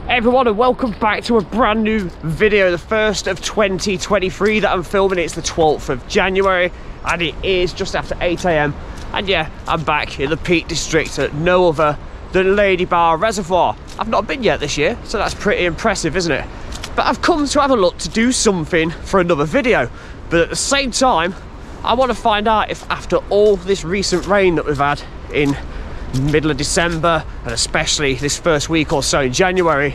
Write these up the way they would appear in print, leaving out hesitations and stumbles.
Hey everyone, and welcome back to a brand new video, the first of 2023 that I'm filming. It's the 12th of January and it is just after 8 AM. And yeah, I'm back in the Peak District at no other than Ladybower Reservoir. I've not been yet this year, so that's pretty impressive, isn't it? But I've come to have a look to do something for another video. But at the same time, I want to find out if after all this recent rain that we've had in middle of December and especially this first week or so in January,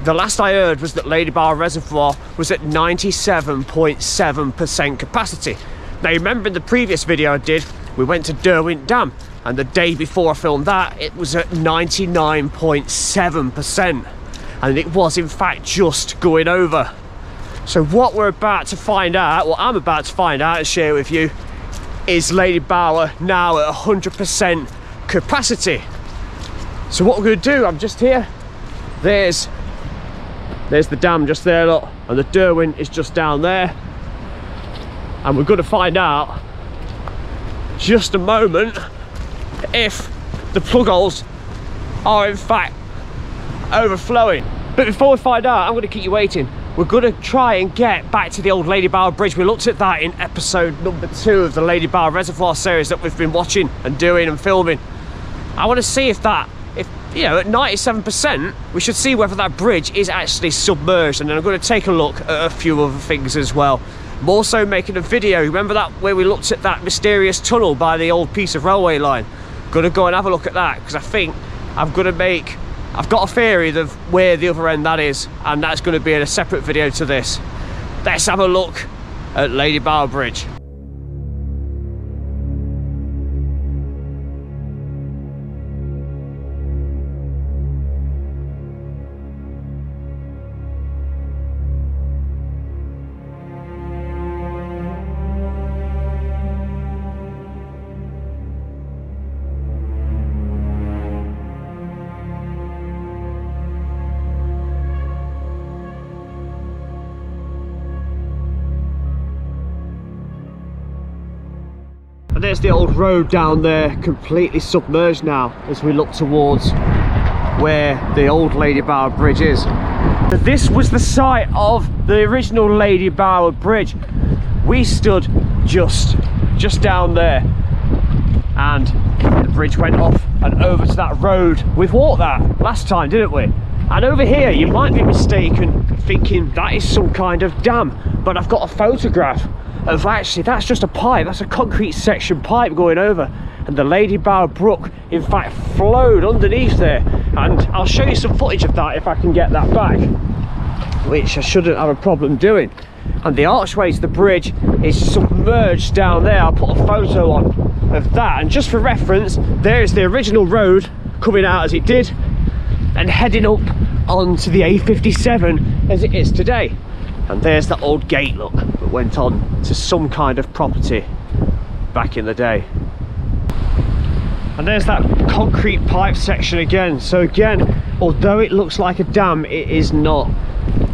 the last I heard was that Ladybower Reservoir was at 97.7% capacity. Now remember in the previous video I did, we went to Derwent Dam, and the day before I filmed that it was at 99.7%, and it was in fact just going over. So what we're about to find out, what I'm about to find out and share with you, is Ladybower now at 100% capacity. So what we're going to do, I'm just here, there's the dam just there, look, and the Derwent is just down there, and we're going to find out just a moment if the Plugholes are in fact overflowing. But before we find out, I'm going to keep you waiting. We're going to try and get back to the old Ladybower Bridge. We looked at that in episode number 2 of the Ladybower Reservoir series that we've been watching and doing and filming. I want to see if you know, at 97%, we should see whether that bridge is actually submerged, and then I'm going to take a look at a few other things as well. I'm also making a video, remember that where we looked at that mysterious tunnel by the old piece of railway line? Going to go and have a look at that, because I think I've got a theory of where the other end that is, and that's going to be in a separate video to this. Let's have a look at Ladybower Bridge. And there's the old road down there, completely submerged now as we look towards where the old Ladybower Bridge is. This was the site of the original Ladybower Bridge. We stood just down there, and the bridge went off and over to that road. We've walked that last time, didn't we? And over here you might be mistaken thinking that is some kind of dam, but I've got a photograph of actually that's just a pipe, that's a concrete section pipe going over, and the Ladybower Brook in fact flowed underneath there, and I'll show you some footage of that if I can get that back, which I shouldn't have a problem doing. And the archway to the bridge is submerged down there. I'll put a photo on of that, and just for reference, there's the original road coming out as it did and heading up onto the A57 as it is today. And there's that old gate, look, that went on to some kind of property back in the day. And there's that concrete pipe section again. So again, although it looks like a dam, it is not.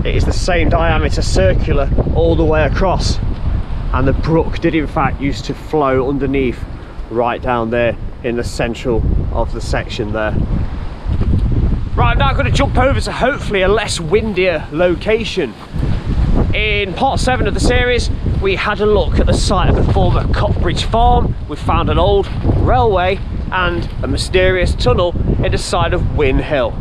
It is the same diameter, circular, all the way across. And the brook did in fact used to flow underneath right down there in the central of the section there. Right, I'm now going to jump over to hopefully a less windier location. In part 7 of the series, we had a look at the site of the former Cockbridge farm. We found an old railway and a mysterious tunnel in the side of Win Hill.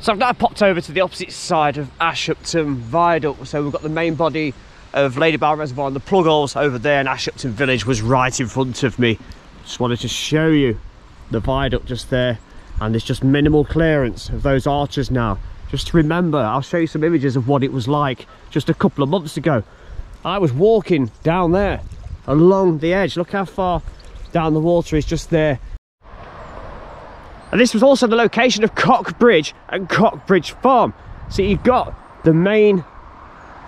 So I've now popped over to the opposite side of Ashupton Viaduct. So we've got the main body of Ladybower Reservoir and the Plugholes over there, and Ashupton Village was right in front of me. Just wanted to show you the viaduct just there, and there's just minimal clearance of those arches now. Just to remember, I'll show you some images of what it was like just a couple of months ago. I was walking down there along the edge. Look how far down the water is just there. And this was also the location of Cockbridge and Cockbridge Farm. So you've got the main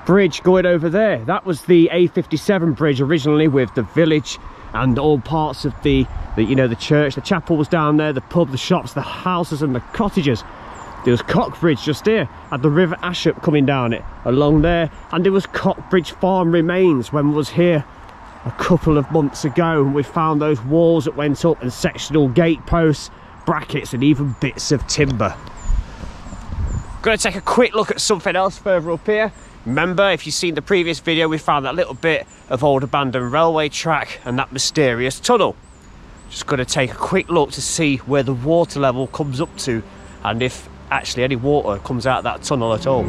bridge going over there. That was the A57 bridge originally, with the village and all parts of the you know, the church, the chapel was down there, the pub, the shops, the houses and the cottages. There was Cockbridge just here, had the River Ashop coming down it along there, and there was Cockbridge farm remains when we was here a couple of months ago. We found those walls that went up and sectional gate posts, brackets and even bits of timber. Going to take a quick look at something else further up here. Remember, if you've seen the previous video, we found that little bit of old abandoned railway track and that mysterious tunnel. Just going to take a quick look to see where the water level comes up to, and if actually any water comes out of that tunnel at all.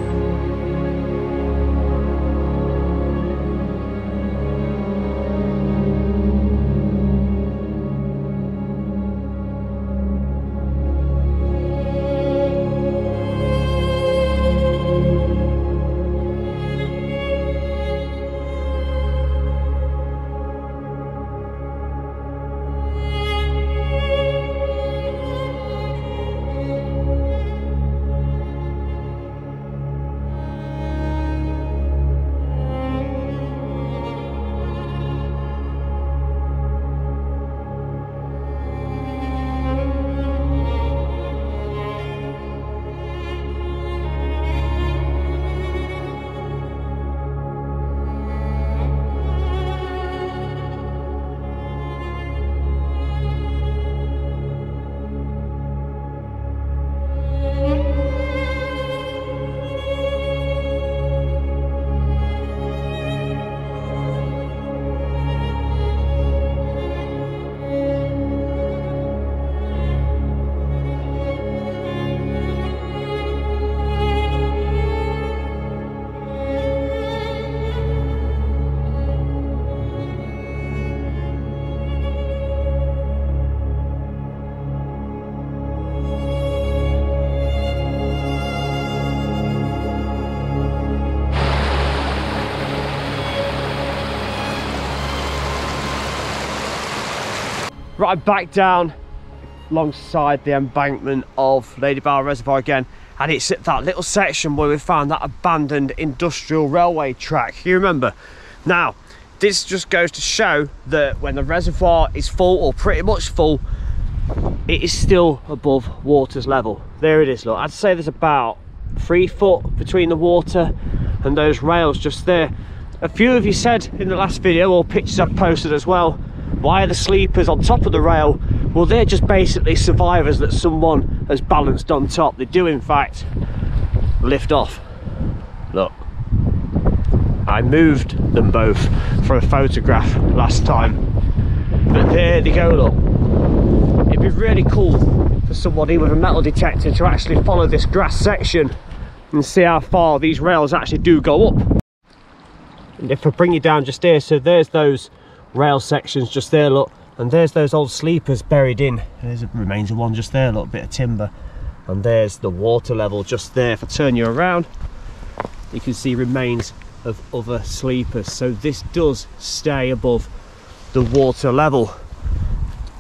Right, back down alongside the embankment of Ladybower Reservoir again, and it's at that little section where we found that abandoned industrial railway track. You remember? Now, this just goes to show that when the reservoir is full, or pretty much full, it is still above water's level. There it is, look. I'd say there's about 3 foot between the water and those rails just there. A few of you said in the last video, or pictures I've posted as well, why are the sleepers on top of the rail? Well, they're just basically survivors that someone has balanced on top. They do in fact lift off. Look, I moved them both for a photograph last time, but there they go, look. It'd be really cool for somebody with a metal detector to actually follow this grass section and see how far these rails actually do go up. And if I bring you down just here, so there's those rail sections just there, look, and there's those old sleepers buried in. There's the remains of one just there, a little bit of timber, and there's the water level just there. If I turn you around, you can see remains of other sleepers. So this does stay above the water level.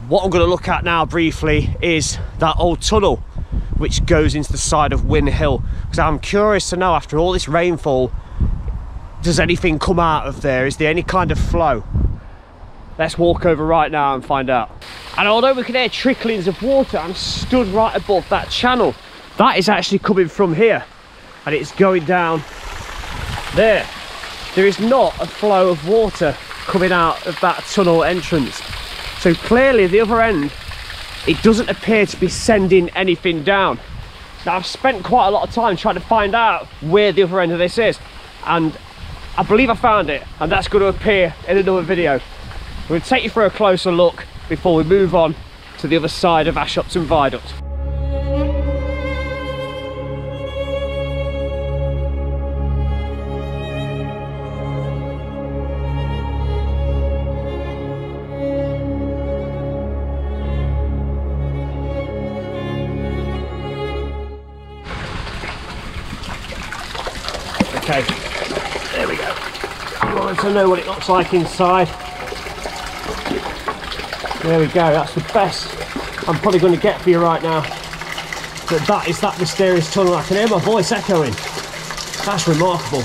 What I'm going to look at now briefly is that old tunnel which goes into the side of Win Hill, because I'm curious to know, after all this rainfall, does anything come out of there? Is there any kind of flow? Let's walk over right now and find out. And although we can hear tricklings of water, I'm stood right above that channel. That is actually coming from here, and it's going down there. There is not a flow of water coming out of that tunnel entrance. So clearly the other end, it doesn't appear to be sending anything down. Now, I've spent quite a lot of time trying to find out where the other end of this is, and I believe I found it, and that's going to appear in another video. We'll take you for a closer look before we move on to the other side of Ashopton Viaduct. Okay, there we go. I wanted to know what it looks like inside. There we go, that's the best I'm probably going to get for you right now. But that is that mysterious tunnel. I can hear my voice echoing. That's remarkable.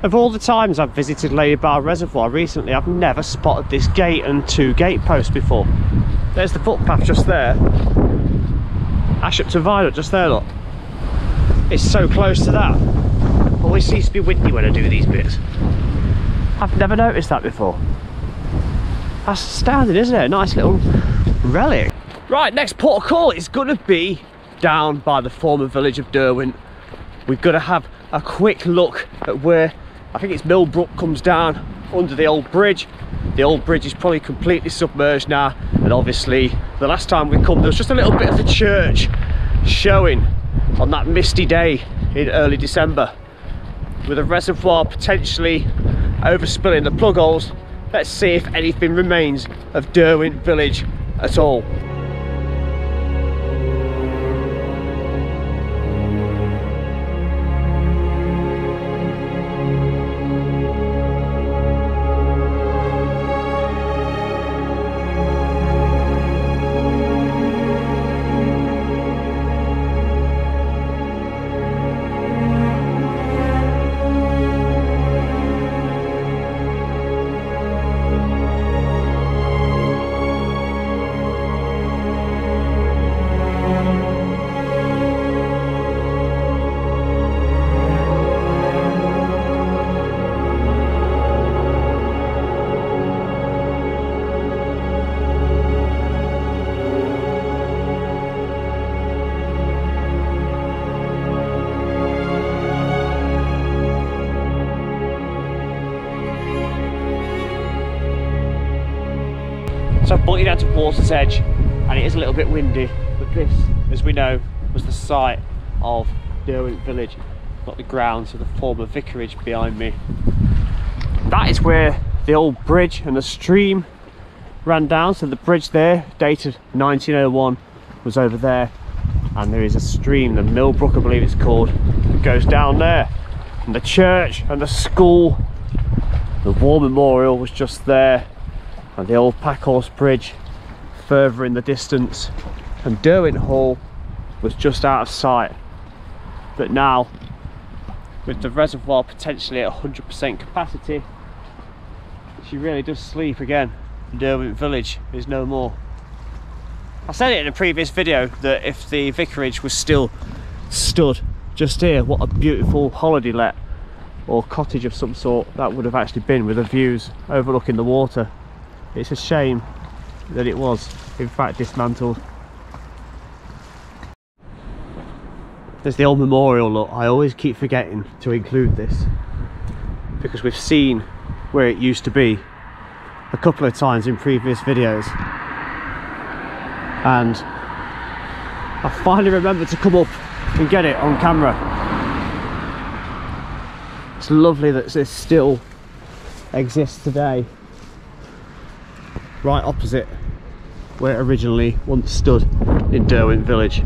Of all the times I've visited Ladybower Reservoir recently, I've never spotted this gate and 2 gate posts before. There's the footpath just there. Ashupton Viaduct just there, look. It's so close to that. Always seems to be windy when I do these bits. I've never noticed that before. That's astounding, isn't it? A nice little relic. Right, next port of call is going to be down by the former village of Derwent. We've got to have a quick look at where, I think it's Millbrook, comes down under the old bridge. The old bridge is probably completely submerged now, and obviously the last time we come there was just a little bit of the church showing on that misty day in early December. With a reservoir potentially overspilling the Plugholes, let's see if anything remains of Derwent village at all. So I've brought you down to water's edge, and it is a little bit windy, but this, as we know, was the site of Derwent village. Got the grounds of the former vicarage behind me. That is where the old bridge and the stream ran down. So the bridge there, dated 1901, was over there, and there is a stream, the Millbrook I believe it's called, that goes down there. And the church and the school, the war memorial was just there, and the old Packhorse Bridge further in the distance, and Derwent Hall was just out of sight. But now, with the reservoir potentially at 100% capacity, she really does sleep again. Derwent village is no more. I said it in a previous video that if the vicarage was still stood just here, what a beautiful holiday let or cottage of some sort that would have actually been, with the views overlooking the water. It's a shame that it was in fact dismantled. There's the old memorial, look. I always keep forgetting to include this because we've seen where it used to be a couple of times in previous videos, and I finally remembered to come up and get it on camera. It's lovely that this still exists today, right opposite where it originally once stood in Derwent village.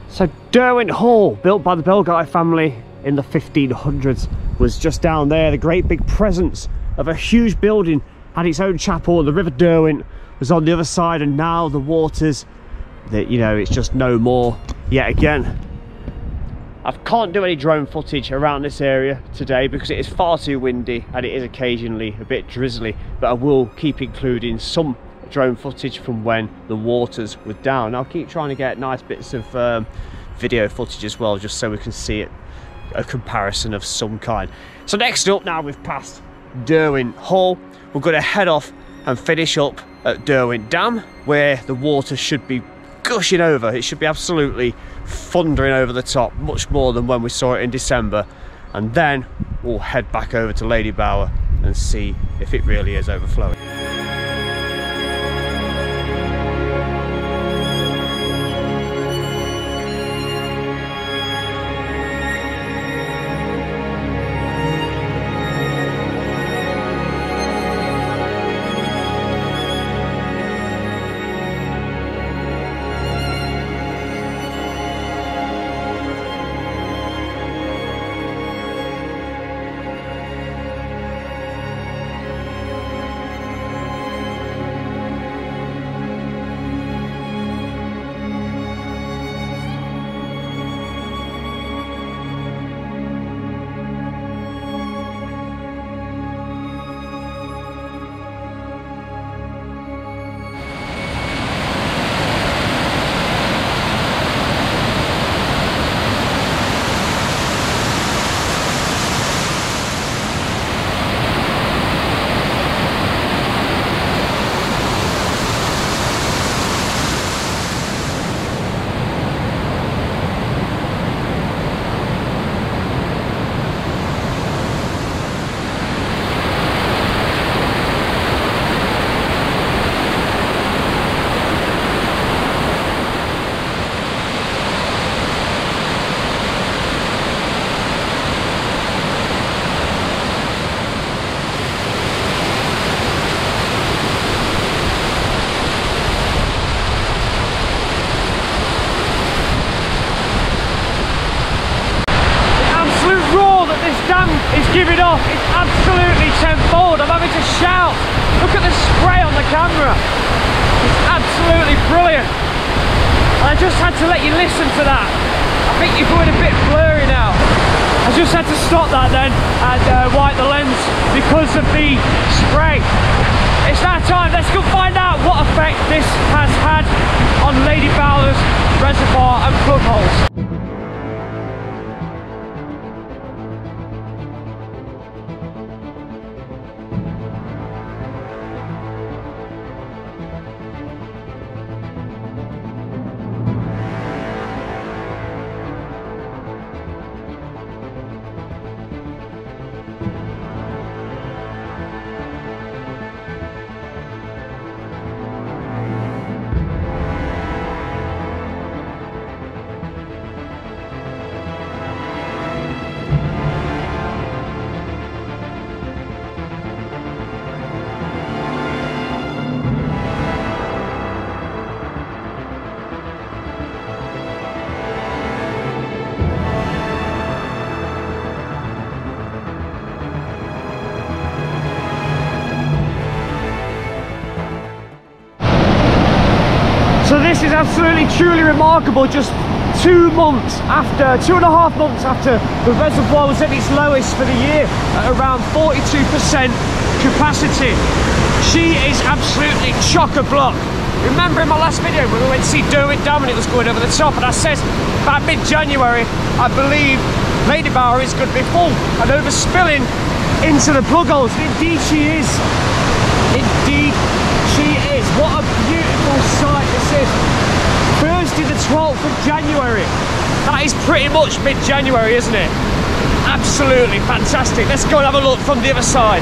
So Derwent Hall, built by the Belgite family in the 1500s, was just down there. The great big presence of a huge building had its own chapel. The River Derwent was on the other side, and now the waters, that, you know, it's just no more yet again. I can't do any drone footage around this area today because it is far too windy and it is occasionally a bit drizzly, but I will keep including some drone footage from when the waters were down. I'll keep trying to get nice bits of video footage as well, just so we can see it, a comparison of some kind. So next up, now we've passed Derwent Hall, we're going to head off and finish up at Derwent Dam, where the water should be gushing over. It should be absolutely thundering over the top, much more than when we saw it in December. And then we'll head back over to Ladybower and see if it really is overflowing. Give it off, it's absolutely tenfold. I'm having to shout. Look at the spray on the camera. It's absolutely brilliant. And I just had to let you listen to that. I think you're going a bit blurry now. I just had to stop that then and wipe the lens because of the spray. It's that time, let's go find out what effect this has had on Ladybower Reservoir and Plugholes. So this is absolutely truly remarkable. Just 2 months after, 2.5 months after the reservoir was at its lowest for the year at around 42% capacity. She is absolutely chock-a-block. Remember in my last video when we went to see Derwent Dam and it was going over the top, and I said by mid-January I believe Ladybower is going to be full and overspilling into the Plugholes. Indeed she is. Indeed she is. What a beautiful sight this is. Thursday the 12th of January. That is pretty much mid-January, isn't it? Absolutely fantastic. Let's go and have a look from the other side.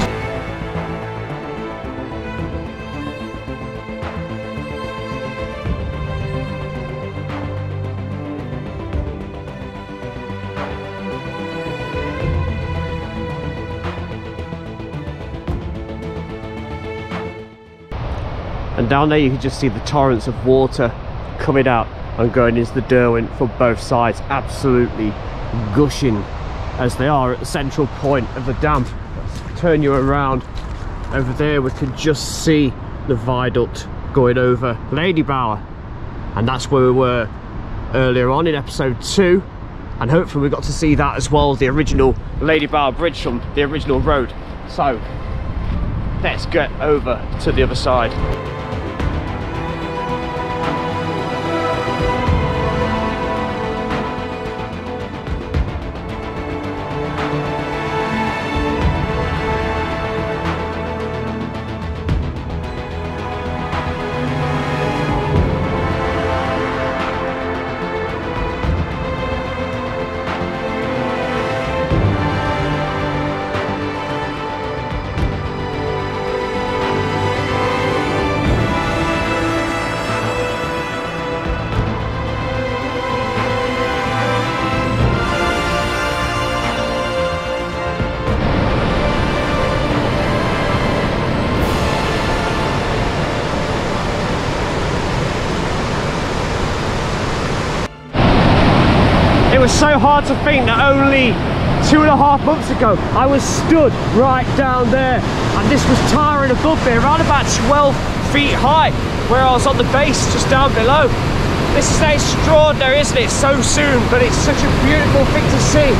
And down there you can just see the torrents of water coming out and going into the Derwent from both sides, absolutely gushing as they are at the central point of the dam. Let's turn you around. Over there we can just see the viaduct going over Ladybower, and that's where we were earlier on in episode 2. and hopefully we got to see that as well, the original Ladybower Bridge from the original road. So let's get over to the other side. It was so hard to think that only 2.5 months ago I was stood right down there and this was towering above me, around about 12 feet high, where I was on the base just down below. This is extraordinary, isn't it? So soon, but it's such a beautiful thing to see.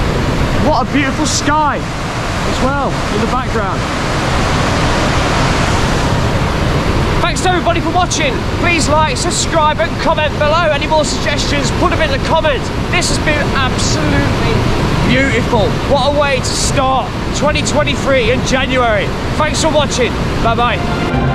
What a beautiful sky as well in the background. Thanks to everybody for watching. Please like, subscribe and comment below. Any more suggestions, put them in the comments. This has been absolutely beautiful. What a way to start 2023 in January. Thanks for watching. Bye bye.